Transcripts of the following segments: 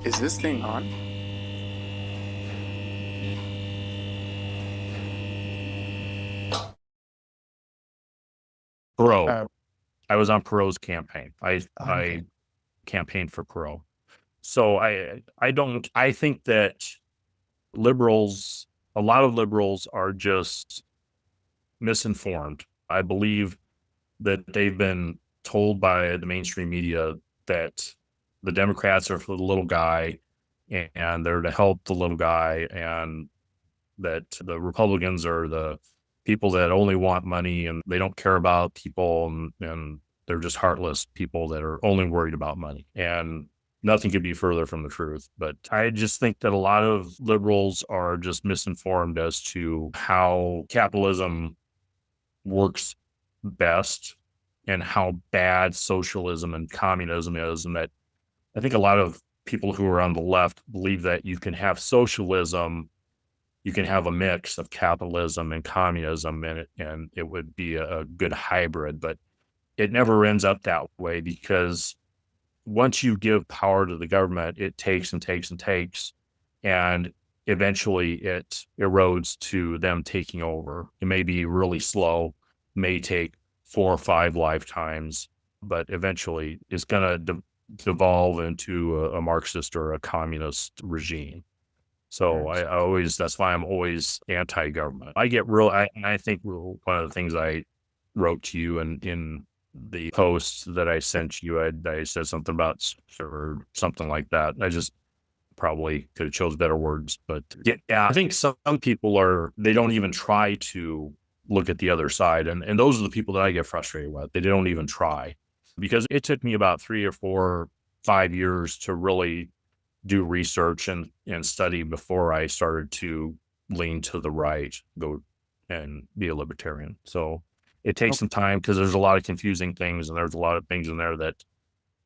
Is this thing on? Perot. Uh, I was on Perot's campaign. I okay. campaigned for Perot. So I think that liberals, a lot of liberals are just misinformed. I believe that they've been told by the mainstream media that the Democrats are for the little guy and they're to help the little guy, and that the Republicans are the people that only want money and they don't care about people, and they're just heartless people that are only worried about money. And nothing could be further from the truth. But I just think that a lot of liberals are just misinformed as to how capitalism works best and how bad socialism and communism is. And that I think a lot of people who are on the left believe that you can have socialism, you can have a mix of capitalism and communism, and it would be a good hybrid. But it never ends up that way, because once you give power to the government, it takes and takes and takes, and eventually it erodes to them taking over. It may be really slow, may take 4 or 5 lifetimes, but eventually it's going to devolve into a Marxist or a communist regime. So Gotcha. I always, that's why I'm always anti-government. I think one of the things I wrote to you in the post that I sent you, I said something about or something like that. I just probably could have chose better words, but yeah, I think some people they don't even try to look at the other side. And those are the people that I get frustrated with. They don't even try, because it took me about 3 or 4, 5 years to really do research and study before I started to lean to the right, go and be a libertarian. So it takes Okay. some time, because there's a lot of confusing things, and there's a lot of things in there that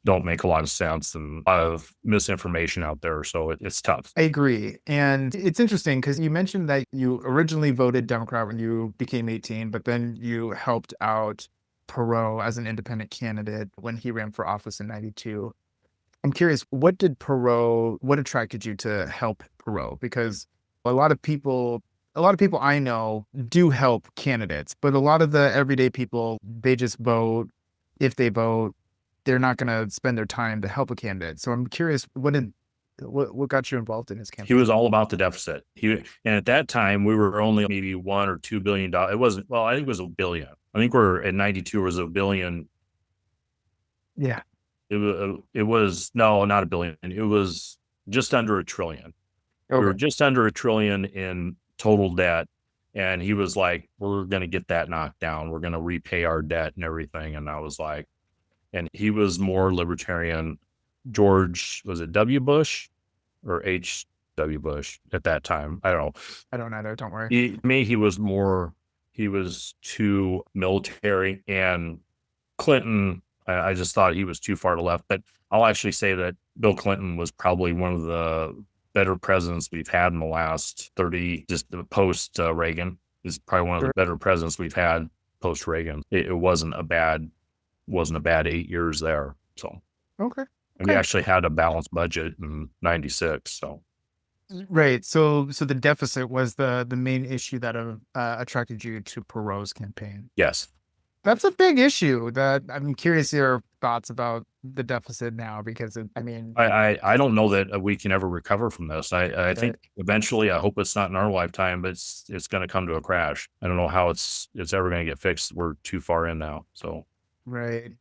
don't make a lot of sense, and a lot of misinformation out there. So it's tough. I agree. And it's interesting because you mentioned that you originally voted Democrat when you became 18, but then you helped out Perot as an independent candidate when he ran for office in 92. I'm curious, what attracted you to help Perot? Because a lot of people, a lot of people I know do help candidates, but a lot of the everyday people, they just vote. If they vote, they're not going to spend their time to help a candidate. So I'm curious, what got you involved in his He campaign? was all about the deficit. And at that time we were only maybe $1 or $2 billion. It wasn't, well, I think it was a billion. I think we're at 92 was a billion. Yeah. It was no, not a billion. It was just under a trillion. We were Okay. just under a trillion in total debt. And he was like, we're going to get that knocked down. We're going to repay our debt and everything. And I was like, and he was more libertarian. George, was it W. Bush or H. W. Bush at that time? I don't know. I don't know. Don't worry. He was more, he was too military. And Clinton, I just thought he was too far to left. But I'll actually say that Bill Clinton was probably one of the better presidents we've had in the last 30, just post Reagan, is probably one of the Sure. better presidents we've had post Reagan. It wasn't a bad 8 years there. So, Okay. and we Okay. actually had a balanced budget in 96. So Right. So the deficit was the main issue that attracted you to Perot's campaign. yes, That's a big issue that I'm curious your thoughts about the deficit now because I mean, I don't know that we can ever recover from this. I think right, eventually, I hope it's not in our lifetime, but it's going to come to a crash. I don't know how it's ever going to get fixed. We're too far in now. So right.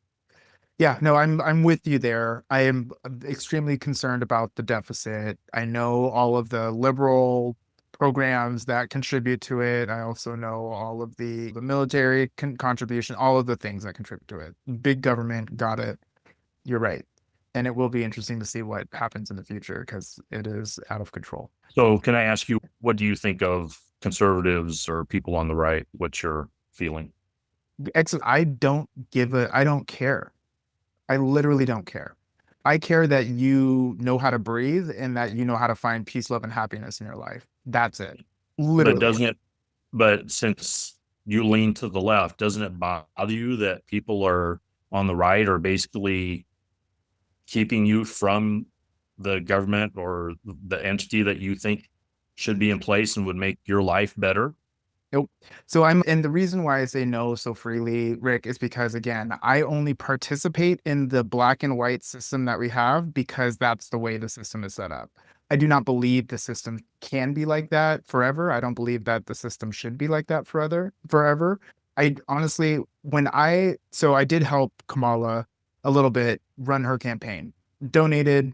Yeah, no, I'm with you there. I am extremely concerned about the deficit. I know all of the liberal programs that contribute to it. I also know all of the military contribution, all of the things that contribute to it. Big government got it. You're right. And it will be interesting to see what happens in the future because it is out of control. so can I ask you, what do you think of conservatives or people on the right? What's your feeling? I don't care. I literally don't care. I care that you know how to breathe and that you know how to find peace, love, and happiness in your life. That's it. But Literally. doesn't it? But since you lean to the left, doesn't it bother you that people are on the right are basically keeping you from the government or the entity that you think should be in place and would make your life better? Nope. And the reason why I say no so freely, Rick, is because again, I only participate in the black and white system that we have because that's the way the system is set up. I do not believe the system can be like that forever. I don't believe that the system should be like that forever. I honestly, so I did help Kamala a little bit run her campaign, donated,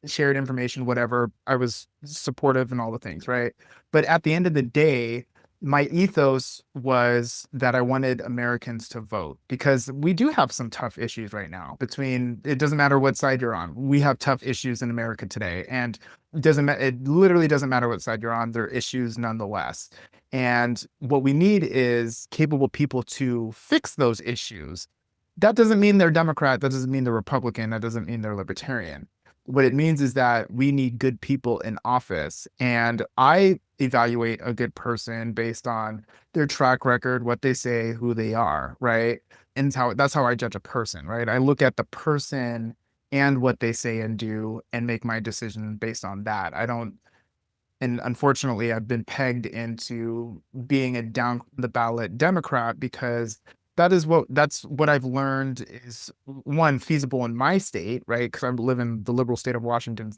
shared information, whatever. I was supportive and all the things, right? But at the end of the day, my ethos was that I wanted Americans to vote because we do have some tough issues right now between it doesn't matter what side you're on. We have tough issues in America today. And it literally doesn't matter what side you're on, there are issues nonetheless. And what we need is capable people to fix those issues. That doesn't mean they're Democrat, that doesn't mean they're Republican, that doesn't mean they're libertarian. What it means is that we need good people in office. And I evaluate a good person based on their track record, what they say, who they are, right? And that's how I judge a person, right? I look at the person and what they say and do and make my decision based on that. I don't, and unfortunately, I've been pegged into being a down the ballot Democrat because that's what I've learned is one feasible in my state, right? Because I live in the liberal state of Washington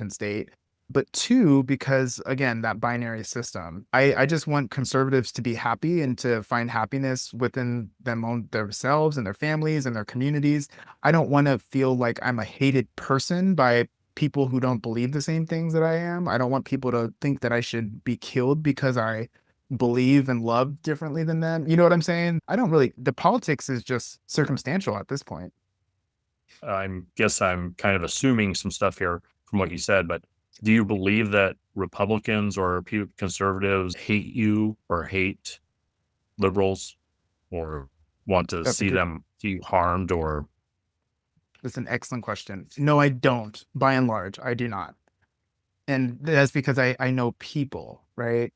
state. But two, because again, that binary system. I just want conservatives to be happy and to find happiness within themselves and their families and their communities. I don't want to feel like I'm a hated person by people who don't believe the same things that I am. I don't want people to think that I should be killed because I believe and love differently than them. You know what I'm saying? I don't really, the politics is just circumstantial at this point. I'm kind of assuming some stuff here from what you said, but do you believe that Republicans or conservatives hate you or hate liberals or want to That's a see good, them see harmed or that's an excellent question. No, I don't. By and large, I do not. And that's because I know people, right?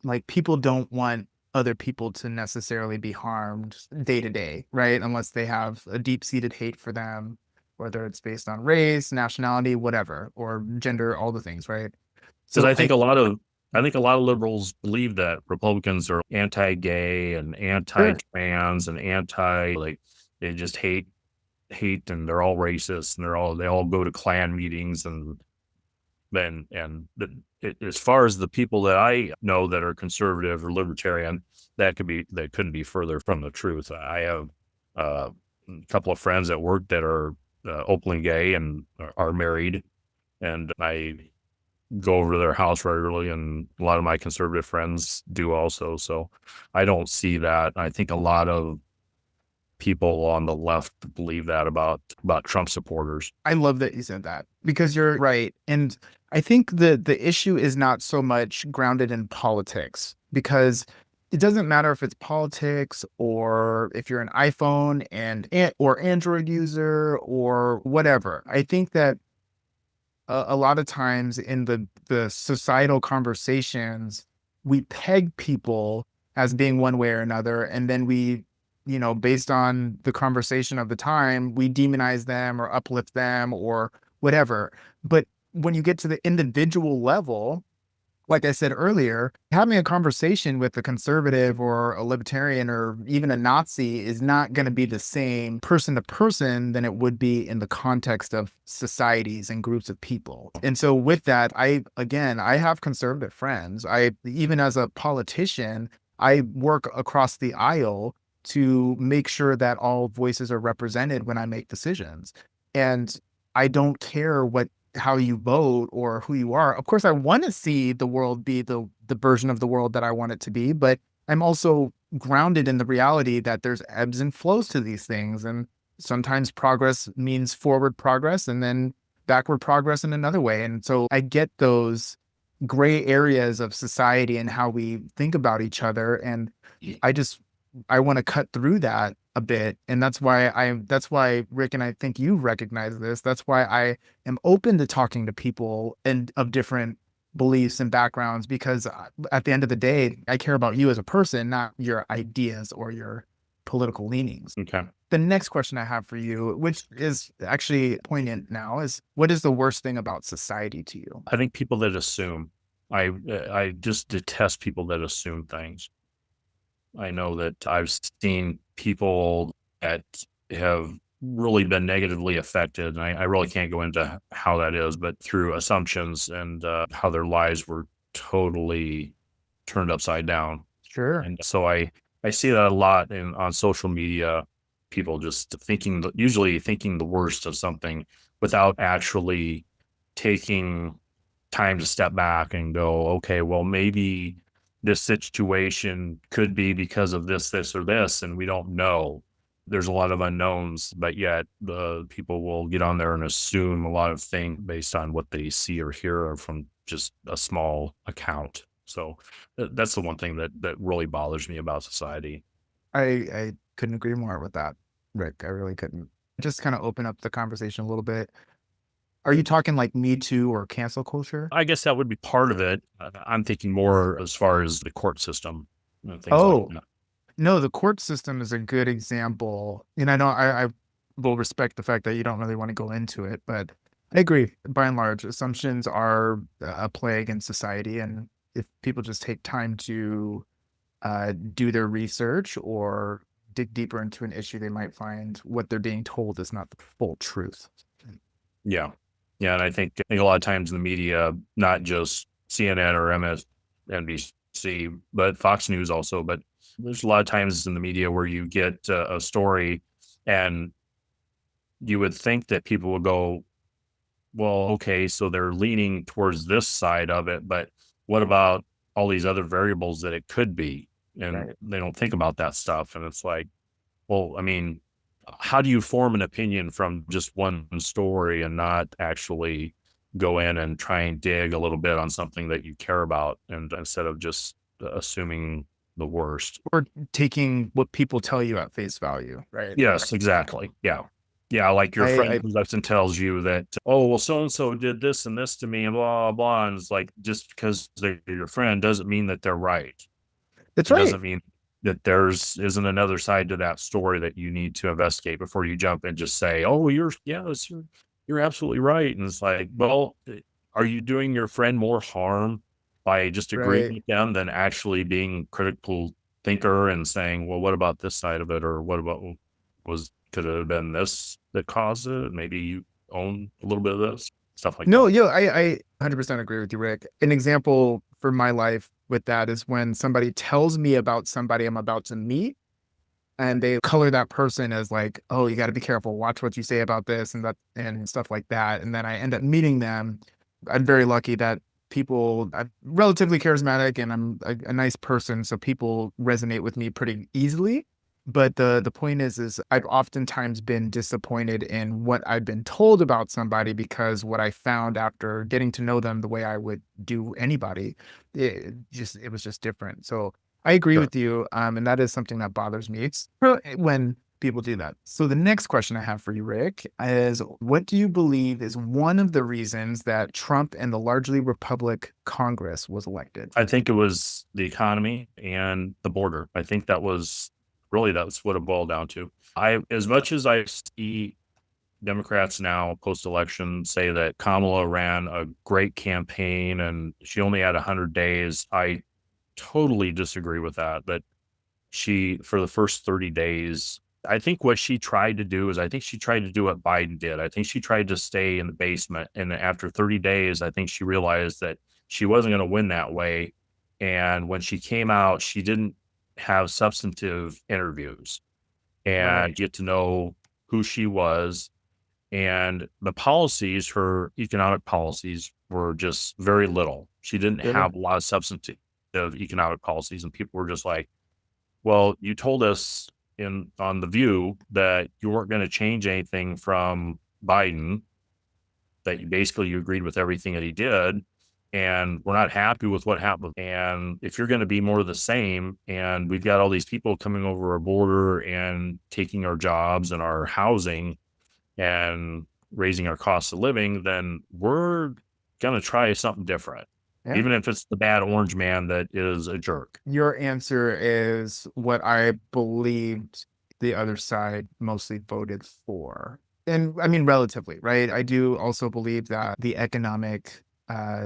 Like people don't want other people to necessarily be harmed day to day, right? Unless they have a deep seated hate for them, whether it's based on race, nationality, whatever, or gender, all the things, right? because So I, I think a lot of liberals believe that Republicans are anti-gay and sure. anti-trans and anti like they just hate and they're all racist and they all go to Klan meetings and then as far as the people that I know that are conservative or libertarian, that couldn't be further from the truth. I have a couple of friends at work that are openly gay and are married, and I go over to their house regularly, and a lot of my conservative friends do also. So I don't see that. I think a lot of people on the left believe that about Trump supporters. I love that you said that because you're right. And I think the issue is not so much grounded in politics because it doesn't matter if it's politics or if you're an iPhone or Android user or whatever. I think that a lot of times in the societal conversations, we peg people as being one way or another, and then based on the conversation of the time, we demonize them or uplift them or whatever. But when you get to the individual level, like I said earlier, having a conversation with a conservative or a libertarian or even a Nazi is not going to be the same person to person than it would be in the context of societies and groups of people. And so with that, I have conservative friends. Even as a politician, I work across the aisle to make sure that all voices are represented when I make decisions. And I don't care how you vote or who you are. Of course, I want to see the world be the version of the world that I want it to be, but I'm also grounded in the reality that there's ebbs and flows to these things. And sometimes progress means forward progress and then backward progress in another way. And so I get those gray areas of society and how we think about each other. And I just I want to cut through that a bit. And that's why Rick, and I think you recognize this. That's why I am open to talking to people and of different beliefs and backgrounds, because at the end of the day, I care about you as a person, not your ideas or your political leanings. Okay. The next question I have for you, which is actually poignant now, is what is the worst thing about society to you? I think people that assume. I just detest people that assume things. I know that I've seen people that have really been negatively affected, and I really can't go into how that is, but through assumptions and how their lives were totally turned upside down. Sure. And so I see that a lot on social media. People just usually thinking the worst of something without actually taking time to step back and go, okay, well, maybe this situation could be because of this, or this, and we don't know. There's a lot of unknowns, but yet the people will get on there and assume a lot of things based on what they see or hear or from just a small account. So that's the one thing that really bothers me about society. I couldn't agree more with that, Rick. I really couldn't. Just kind of open up the conversation a little bit. Are you talking like Me Too or cancel culture? I guess that would be part of it. I'm thinking more as far as the court system and things like Oh, that. no, the court system is a good example. And I know I will respect the fact that you don't really want to go into it, but I agree. By and large, assumptions are a plague in society. And if people just take time to do their research or dig deeper into an issue, they might find what they're being told is not the full truth. Yeah. Yeah, and I think a lot of times in the media, not just CNN or MSNBC, but Fox News also, but there's a lot of times in the media where you get a story and you would think that people would go, well, okay, so they're leaning towards this side of it, but what about all these other variables that it could be? And Right. they don't think about that stuff. And it's like, well, I mean, how do you form an opinion from just one story and not actually go in and try and dig a little bit on something that you care about and instead of just assuming the worst? Or taking what people tell you at face value, right? Yes, exactly. Yeah. Yeah, like your friend I comes up and tells you that, oh, well, so and so did this and this to me and blah, blah, blah. And it's like just because they're your friend doesn't mean that they're right. That's It right. doesn't mean that isn't another side to that story that you need to investigate before you jump and just say, "Oh, you're absolutely right." And it's like, well, are you doing your friend more harm by just agreeing Right. with them than actually being critical thinker and saying, "Well, what about this side of it?" Or what about could it have been this that caused it? Maybe you own a little bit of this stuff like No, that. yeah, I 100% agree with you, Rick. An example for my life with that is when somebody tells me about somebody I'm about to meet and they color that person as like, "Oh, you gotta be careful, watch what you say about this and that," and stuff like that, and then I end up meeting them. I'm very lucky that I'm relatively charismatic and I'm a nice person, so people resonate with me pretty easily. But the point is I've oftentimes been disappointed in what I've been told about somebody because what I found after getting to know them the way I would do anybody, it was just different. So I agree Sure. with you, and that is something that bothers me. It's when people do that. So the next question I have for you, Rick, is what do you believe is one of the reasons that Trump and the largely Republic Congress was elected? I think it was the economy and the border. I think that's what it boiled down to. As much as I see Democrats now post election say that Kamala ran a great campaign and she only had 100 days, I totally disagree with that. That for the first 30 days, I think what she tried to do is I think she tried to do what Biden did. I think she tried to stay in the basement. And after 30 days, I think she realized that she wasn't going to win that way. And when she came out, she didn't have substantive interviews Right. and get to know who she was. And the policies, her economic policies, were just very little. She didn't Really? have a lot of substantive economic policies. And people were just like, well, you told us in on The View that you weren't going to change anything from Biden, that you agreed with everything that he did. And we're not happy with what happened. And if you're going to be more of the same, and we've got all these people coming over our border and taking our jobs and our housing and raising our costs of living, then we're going to try something different, Yeah. even if it's the bad orange man that is a jerk. Your answer is what I believed the other side mostly voted for. And I mean, relatively, right? I do also believe that the economic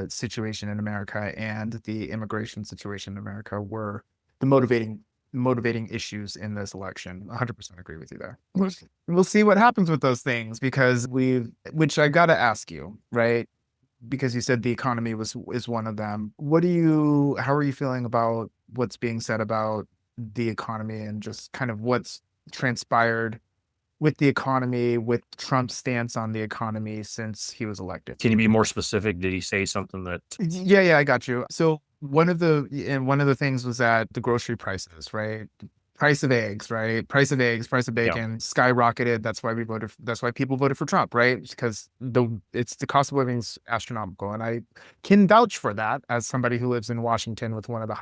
situation in America and the immigration situation in America were the motivating issues in this election. 100% agree with you there. We'll see what happens with those things because which I got to ask you, right? Because you said the economy is one of them. How are you feeling about what's being said about the economy and just kind of what's transpired with the economy, with Trump's stance on the economy since he was elected? Can you be more specific? Did he say something that? Yeah, I got you. So one of the things was that the grocery prices, right? Price of eggs, right? Price of eggs, price of Yeah, bacon skyrocketed. That's why people voted for Trump, right? Because the cost of living is astronomical. And I can vouch for that as somebody who lives in Washington with one of the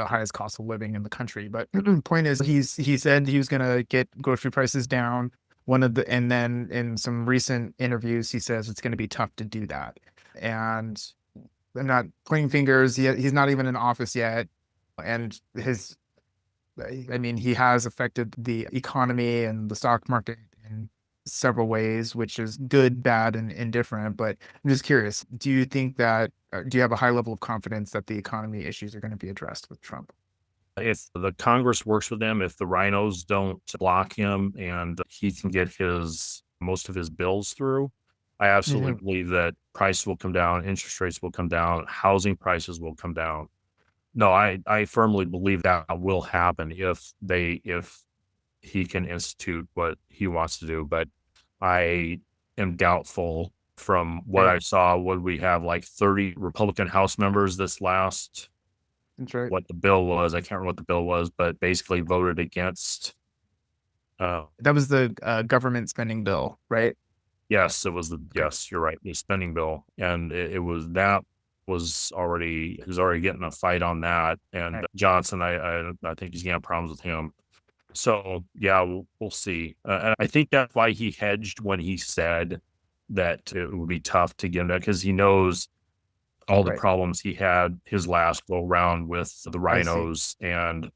highest costs of living in the country. But point is he said he was gonna get grocery prices down. And then in some recent interviews, he says it's gonna be tough to do that. And I'm not pointing fingers. He's not even in office yet. And I mean, he has affected the economy and the stock market in several ways, which is good, bad, and indifferent. But I'm just curious, do you have a high level of confidence that the economy issues are going to be addressed with Trump? if the Congress works with him, if the rhinos don't block him and he can get most of his bills through, I absolutely Hmm. believe that prices will come down, interest rates will come down, housing prices will come down. No, I firmly believe that will happen if he can institute what he wants to do. But I am doubtful from what Right. I saw. Would we have like 30 Republican House members this last That's right. what the bill was? I can't remember what the bill was, but basically voted against. Uh, That was the government spending bill, right? yes, it was Okay. yes, you're right, the spending bill, and it was that he was already getting a fight on that. And Right. Johnson, I think he's gonna have problems with him. So yeah, we'll see. And I think that's why he hedged when he said that it would be tough to get him back because he knows all the Right. problems he had his last go round with the I see. rhinos, and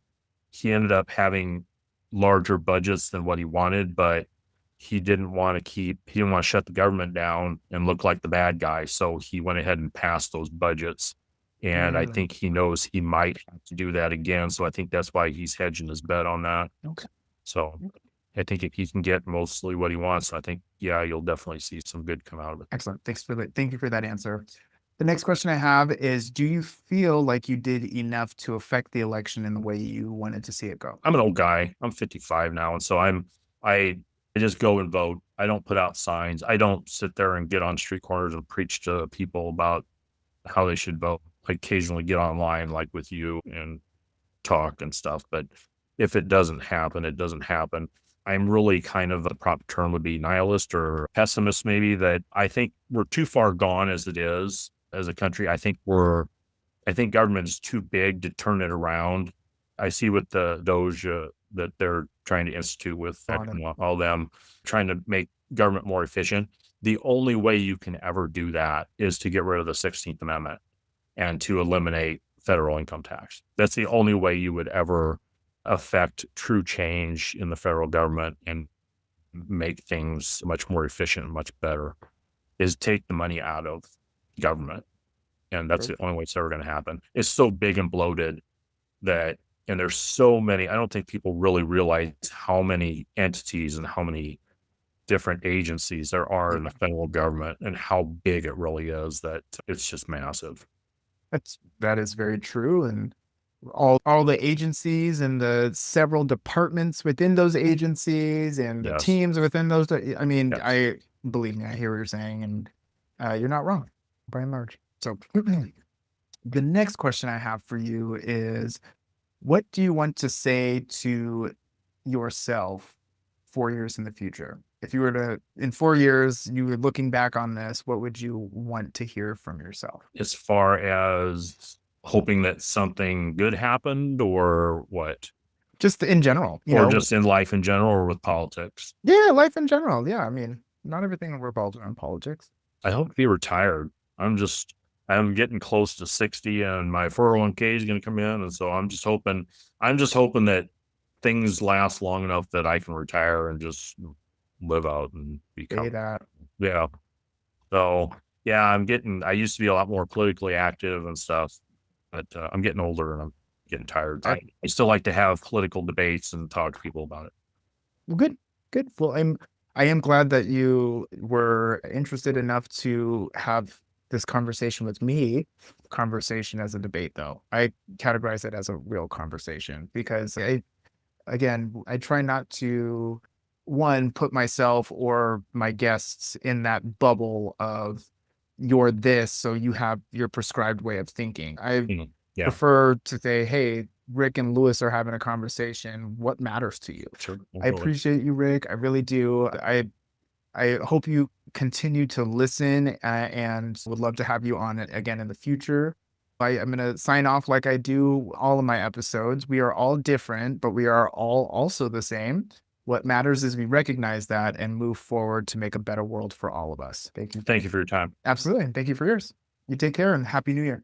he ended up having larger budgets than what he wanted, but he didn't want to shut the government down and look like the bad guy. So he went ahead and passed those budgets. And I Mm, think he knows he might have to do that again. So I think that's why he's hedging his bet on that. okay. So I think if he can get mostly what he wants, I think, yeah, you'll definitely see some good come out of it. Excellent. Thank you for that answer. The next question I have is, do you feel like you did enough to affect the election in the way you wanted to see it go? I'm an old guy. I'm 55 now. And so I, I just go and vote. I don't put out signs. I don't sit there and get on street corners and preach to people about how they should vote. I occasionally get online like with you and talk and stuff, but if it doesn't happen, it doesn't happen. I'm really kind of the proper term would be nihilist or pessimist, maybe that I think we're too far gone as it is as a country. I think government is too big to turn it around. I see with the Doge that they're trying to institute with On it. all them trying to make government more efficient. The only way you can ever do that is to get rid of the 16th Amendment and to eliminate federal income tax. That's the only way you would ever affect true change in the federal government and make things much more efficient and much better is take the money out of government. And that's Sure. the only way it's ever going to happen. It's so big and bloated that, and there's so many, I don't think people really realize how many entities and how many different agencies there are Yeah, in the federal government and how big it really is that it's just massive. that is very true. And all the agencies and the several departments within those agencies and the Yes. teams within those. I mean, Yes. I believe me, I hear what you're saying, and you're not wrong by and large. So the next question I have for you is, what do you want to say to yourself 4 years in the future? If you were to, in 4 years, you were looking back on this, what would you want to hear from yourself? As far as hoping that something good happened or what? Just in general, Or just in life in general or with politics? yeah, life in general. Yeah, I mean, not everything revolves around politics. I hope to be retired. I'm getting close to 60 and my 401k is going to come in. And so I'm just hoping that things last long enough that I can retire and just live out and Say become, that. yeah. So yeah, I used to be a lot more politically active and stuff, but I'm getting older and I'm getting tired. I, I still like to have political debates and talk to people about it. well, good, good. Well, I am glad that you were interested enough to have this conversation with me. Conversation as a debate, though. I categorize it as a real conversation because again, I try not to, one, put myself or my guests in that bubble of you're this, so you have your prescribed way of thinking. I Mhm. Yeah, prefer to say, hey, Rick and Lewis are having a conversation. What matters to you? sure. I Absolutely. appreciate you, Rick. I really do. I hope you continue to listen and would love to have you on it again in the future. I'm going to sign off like I do all of my episodes. We are all different, but we are all also the same. What matters is we recognize that and move forward to make a better world for all of us. Thank you. Thank you for your time. Absolutely. And thank you for yours. You take care and happy new year.